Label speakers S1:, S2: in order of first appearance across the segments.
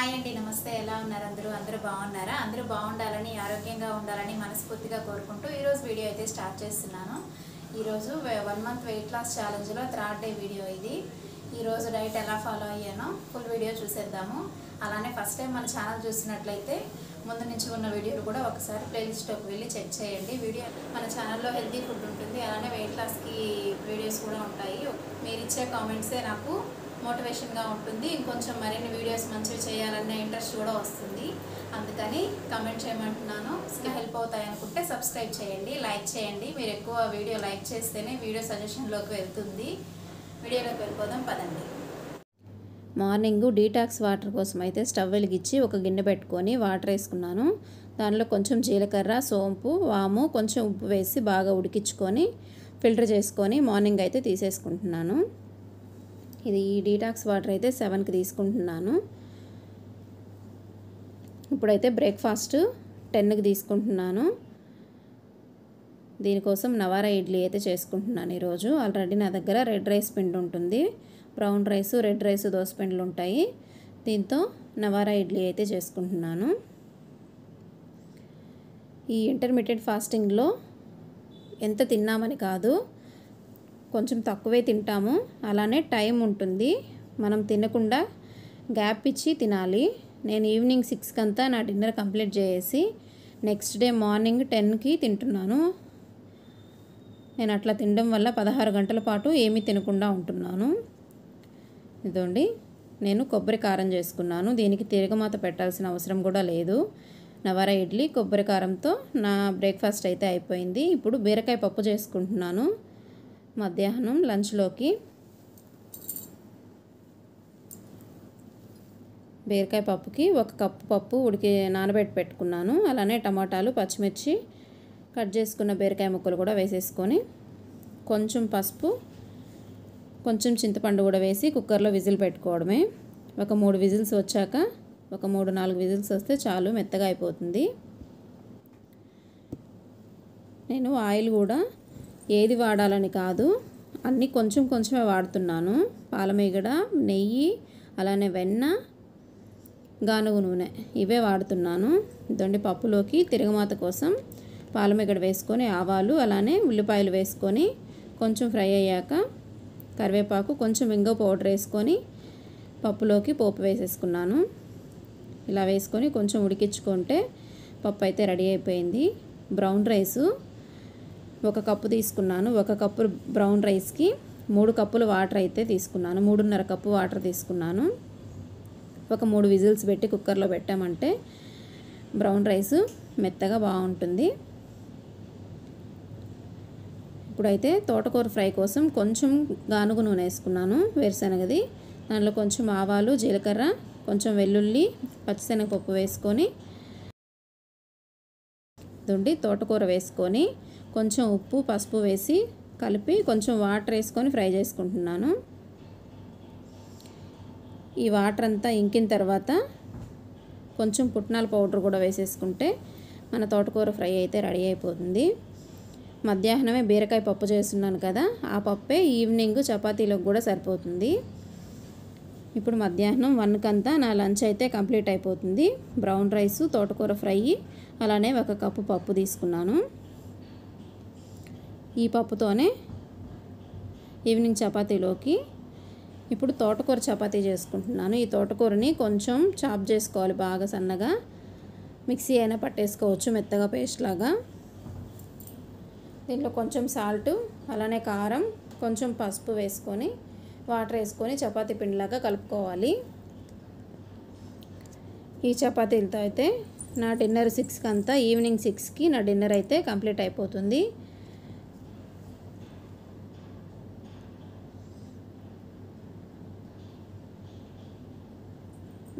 S1: Hi అండి, నమస్తే. ఎలా ఉన్నారు అందరూ బాగున్నారా? అందరూ బాగుండాలని, ఆరోగ్యంగా ఉండాలని మనస్ఫూర్తిగా కోరుకుంటూ ఈరోజు వీడియో అయితే స్టార్ట్ చేస్తున్నాను. ఈరోజు 1 మంత్ వెయిట్ లాస్ ఛాలెంజ్లో 3rd డే వీడియో ఇది. ఈరోజు డైట్ ఎలా ఫాలో అయ్యానో ఫుల్ వీడియో చూసేద్దాము. అలానే ఫస్ట్ టైం మన ఛానల్ చూసినట్లయితే ముందు నుంచి ఉన్న వీడియోలు కూడా ఒకసారి ప్లేలిస్ట్లోకి వెళ్ళి చెక్ చేయండి. వీడియో మన ఛానల్లో హెల్తీ ఫుడ్ ఉంటుంది, అలానే వెయిట్ లాస్కి వీడియోస్ కూడా ఉంటాయి. మీరు ఇచ్చే కామెంట్సే నాకు మోటివేషన్గా ఉంటుంది. ఇంకొంచెం మరిన్ని వీడియోస్ మంచివి చేయాలనే ఇంట్రెస్ట్ కూడా వస్తుంది. అందుకని కామెంట్ చేయమంటున్నాను. హెల్ప్ అవుతాయి అనుకుంటే సబ్స్క్రైబ్ చేయండి, లైక్ చేయండి. మీరు ఎక్కువ వీడియో లైక్ చేస్తేనే వీడియో సజెషన్లోకి వెళ్తుంది. వీడియోలోకి వెళ్ళిపోదాం పదండి.
S2: మార్నింగ్ డీటాక్స్ వాటర్ కోసం అయితే స్టవ్ వెలిగించి ఒక గిన్నె పెట్టుకొని వాటర్ వేసుకున్నాను. దానిలో కొంచెం జీలకర్ర, సోంపు, వాము, కొంచెం ఉప్పు వేసి బాగా ఉడికించుకొని ఫిల్టర్ చేసుకొని మార్నింగ్ అయితే తీసేసుకుంటున్నాను. ఇది డీటాక్స్ వాటర్ అయితే 7కి తీసుకుంటున్నాను. ఇప్పుడైతే బ్రేక్ఫాస్ట్ 10కి తీసుకుంటున్నాను. దీనికోసం నవారా ఇడ్లీ అయితే చేసుకుంటున్నాను ఈరోజు. ఆల్రెడీ నా దగ్గర రెడ్ రైస్ పిండి ఉంటుంది, brown rice, red rice dosa పిండిలు ఉంటాయి. దీంతో నవారా ఇడ్లీ అయితే చేసుకుంటున్నాను. ఈ ఇంటర్మీడియట్ ఫాస్టింగ్లో ఎంత తిన్నామని కాదు, కొంచెం తక్కువే తింటాము. అలానే టైం ఉంటుంది, మనం తినకుండా గ్యాప్ ఇచ్చి తినాలి. నేను ఈవినింగ్ 6కి అంతా నా డిన్నర్ కంప్లీట్ చేసి నెక్స్ట్ డే మార్నింగ్ 10కి తింటున్నాను. నేను అట్లా తినడం వల్ల 16 గంటల పాటు ఏమీ తినకుండా ఉంటున్నాను. ఇదండి, నేను కొబ్బరి కారం చేసుకున్నాను. దీనికి తిరగమాత పెట్టాల్సిన అవసరం కూడా లేదు. నవారా ఇడ్లీ కొబ్బరి కారంతో నా బ్రేక్ఫాస్ట్ అయితే అయిపోయింది. ఇప్పుడు బీరకాయ పప్పు చేసుకుంటున్నాను మధ్యాహ్నం లంచ్లోకి. బీరకాయ పప్పుకి 1 కప్పు పప్పు నానబెట్టి పెట్టుకున్నాను. అలానే టమాటాలు, పచ్చిమిర్చి, కట్ చేసుకున్న బీరకాయ ముక్కలు కూడా వేసేసుకొని కొంచెం పసుపు, కొంచెం చింతపండు కూడా వేసి కుక్కర్లో విజిల్ పెట్టుకోవడమే. ఒక 3 విజిల్స్ వచ్చాక, ఒక 3-4 విజిల్స్ వస్తే చాలు, మెత్తగా అయిపోతుంది. నేను ఆయిల్ కూడా ఏది వాడాలని కాదు, అన్నీ కొంచెం కొంచెమే వాడుతున్నాను. పాలమీగడ, నెయ్యి, అలానే వెన్న, గానుగ నూనె ఇవే వాడుతున్నాను. ఇదండి, పప్పులోకి తిరగమాత కోసం పాలమీగడ వేసుకొని ఆవాలు, అలానే ఉల్లిపాయలు వేసుకొని కొంచెం ఫ్రై అయ్యాక కరివేపాకు, కొంచెం ఇంగువ పౌడర్ వేసుకొని పప్పులోకి పోపు వేసేసుకున్నాను. ఇలా వేసుకొని కొంచెం ఉడికించుకుంటే పప్పు అయితే రెడీ అయిపోయింది. బ్రౌన్ రైసు 1 కప్పు తీసుకున్నాను. 1 కప్పు బ్రౌన్ రైస్కి 3 కప్పులు వాటర్ అయితే తీసుకున్నాను. 3.5 కప్పు వాటర్ తీసుకున్నాను. ఒక 3 విజిల్స్ పెట్టి కుక్కర్లో పెట్టామంటే బ్రౌన్ రైస్ మెత్తగా బాగుంటుంది. ఇప్పుడైతే తోటకూర ఫ్రై కోసం కొంచెం గానుగ నూనె వేసుకున్నాను, వేరుశనగది. దానిలో కొంచెం ఆవాలు, జీలకర్ర, కొంచెం వెల్లుల్లి, పచ్చిశనగపప్పు వేసుకొని దుండి తోటకూర వేసుకొని కొంచెం ఉప్పు, పసుపు వేసి కలిపి కొంచెం వాటర్ వేసుకొని ఫ్రై చేసుకుంటున్నాను. ఈ వాటర్ అంతా ఇంకిన తర్వాత కొంచెం పుట్నాల పౌడర్ కూడా వేసేసుకుంటే మన తోటకూర ఫ్రై అయితే రెడీ అయిపోతుంది. మధ్యాహ్నమే బీరకాయ పప్పు చేస్తున్నాను కదా, ఆ పప్పే ఈవినింగ్ చపాతీలోకి కూడా సరిపోతుంది. ఇప్పుడు మధ్యాహ్నం 1కంతా నా లంచ్ అయితే కంప్లీట్ అయిపోతుంది. బ్రౌన్ రైసు, తోటకూర ఫ్రై, అలానే 1 కప్పు పప్పు తీసుకున్నాను. ఈ పప్పుతోనే ఈవినింగ్ చపాతీలోకి ఇప్పుడు తోటకూర చపాతీ చేసుకుంటున్నాను. ఈ తోటకూరని కొంచెం చాప్ చేసుకోవాలి, బాగా సన్నగా. మిక్సీ అయినా పట్టేసుకోవచ్చు మెత్తగా పేస్ట్ లాగా. దీంట్లో కొంచెం సాల్ట్, అలానే కారం, కొంచెం పసుపు వేసుకొని వాటర్ వేసుకొని చపాతీ పిండిలాగా కలుపుకోవాలి. ఈ చపాతీలతో అయితే నా డిన్నర్ 6కి అంతా, ఈవినింగ్ 6కి నా డిన్నర్ అయితే కంప్లీట్ అయిపోతుంది.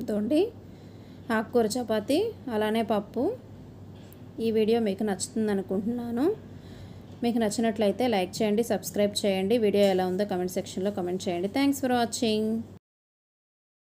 S2: ఇదండి, ఆకుకూర చపాతీ, అలానే పప్పు. ఈ వీడియో మీకు నచ్చుతుంది అనుకుంటున్నాను. మీకు నచ్చినట్లయితే లైక్ చేయండి, సబ్స్క్రైబ్ చేయండి. వీడియో ఎలా ఉందో కమెంట్ సెక్షన్లో కమెంట్ చేయండి. Thanks for watching.